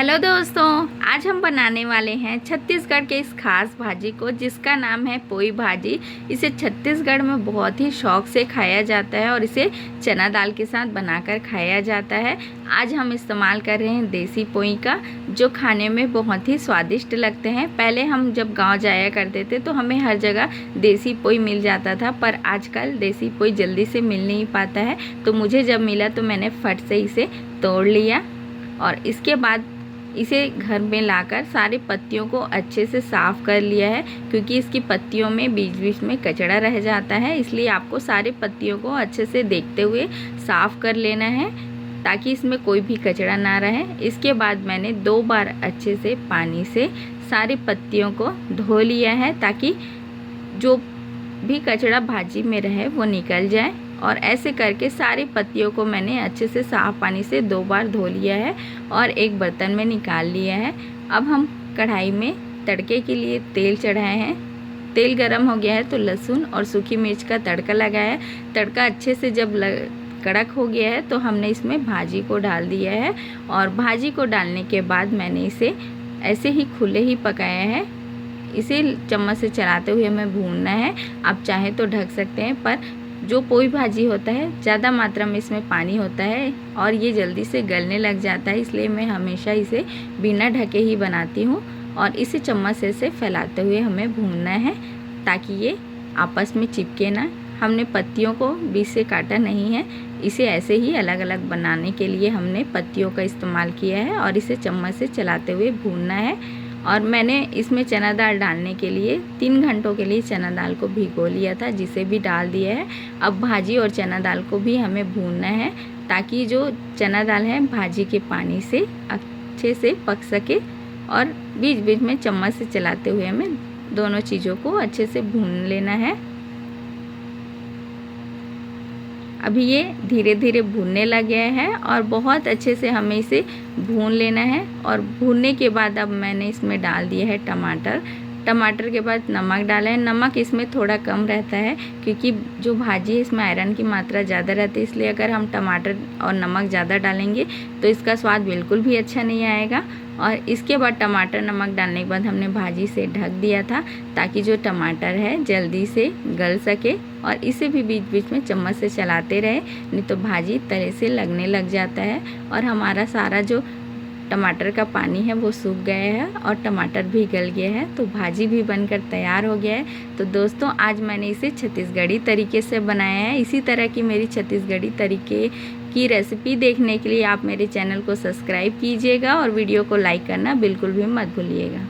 Hello दोस्तों, आज हम बनाने वाले हैं छत्तीसगढ़ के इस खास भाजी को जिसका नाम है पोई भाजी। इसे छत्तीसगढ़ में बहुत ही शौक से खाया जाता है और इसे चना दाल के साथ बनाकर खाया जाता है। आज हम इस्तेमाल कर रहे हैं देसी पोई का, जो खाने में बहुत ही स्वादिष्ट लगते हैं। पहले हम जब गांव जाया करते थे तो हमें हर जगह देसी पोई मिल जाता था, पर आजकल देसी पोई जल्दी से मिल नहीं पाता है। तो मुझे जब मिला तो मैंने फट से इसे तोड़ लिया और इसके बाद इसे घर में लाकर सारे पत्तियों को अच्छे से साफ़ कर लिया है, क्योंकि इसकी पत्तियों में बीच बीच में कचड़ा रह जाता है। इसलिए आपको सारे पत्तियों को अच्छे से देखते हुए साफ़ कर लेना है ताकि इसमें कोई भी कचड़ा ना रहे। इसके बाद मैंने 2 बार अच्छे से पानी से सारी पत्तियों को धो लिया है ताकि जो भी कचड़ा भाजी में रहे वो निकल जाए। और ऐसे करके सारी पत्तियों को मैंने अच्छे से साफ़ पानी से 2 बार धो लिया है और एक बर्तन में निकाल लिया है। अब हम कढ़ाई में तड़के के लिए तेल चढ़ाए हैं। तेल गरम हो गया है तो लहसुन और सूखी मिर्च का तड़का लगाया है। तड़का अच्छे से जब कड़क हो गया है तो हमने इसमें भाजी को डाल दिया है और भाजी को डालने के बाद मैंने इसे ऐसे ही खुले ही पकाया है। इसे चम्मच से चलाते हुए हमें भूनना है। आप चाहें तो ढक सकते हैं, पर जो पोई भाजी होता है ज़्यादा मात्रा में इसमें पानी होता है और ये जल्दी से गलने लग जाता है, इसलिए मैं हमेशा इसे बिना ढके ही बनाती हूँ। और इसे चम्मच से फैलाते हुए हमें भूनना है ताकि ये आपस में चिपके ना। हमने पत्तियों को बीच से काटा नहीं है, इसे ऐसे ही अलग अलग बनाने के लिए हमने पत्तियों का इस्तेमाल किया है और इसे चम्मच से चलाते हुए भूनना है। और मैंने इसमें चना दाल डालने के लिए 3 घंटों के लिए चना दाल को भिगो लिया था, जिसे भी डाल दिया है। अब भाजी और चना दाल को भी हमें भूनना है ताकि जो चना दाल है भाजी के पानी से अच्छे से पक सके। और बीच बीच में चम्मच से चलाते हुए हमें दोनों चीज़ों को अच्छे से भून लेना है। अभी ये धीरे धीरे भूनने लग गया है और बहुत अच्छे से हमें इसे भून लेना है। और भूनने के बाद अब मैंने इसमें डाल दिया है टमाटर। टमाटर के बाद नमक डाला है। नमक इसमें थोड़ा कम रहता है क्योंकि जो भाजी है इसमें आयरन की मात्रा ज़्यादा रहती है, इसलिए अगर हम टमाटर और नमक ज़्यादा डालेंगे तो इसका स्वाद बिल्कुल भी अच्छा नहीं आएगा। और इसके बाद टमाटर नमक डालने के बाद हमने भाजी से ढक दिया था ताकि जो टमाटर है जल्दी से गल सके। और इसे भी बीच बीच में चम्मच से चलाते रहे, नहीं तो भाजी तले से लगने लग जाता है। और हमारा सारा जो टमाटर का पानी है वो सूख गया है और टमाटर भी गल गया है, तो भाजी भी बनकर तैयार हो गया है। तो दोस्तों, आज मैंने इसे छत्तीसगढ़ी तरीके से बनाया है। इसी तरह की मेरी छत्तीसगढ़ी तरीके की रेसिपी देखने के लिए आप मेरे चैनल को सब्सक्राइब कीजिएगा और वीडियो को लाइक करना बिल्कुल भी मत भूलिएगा।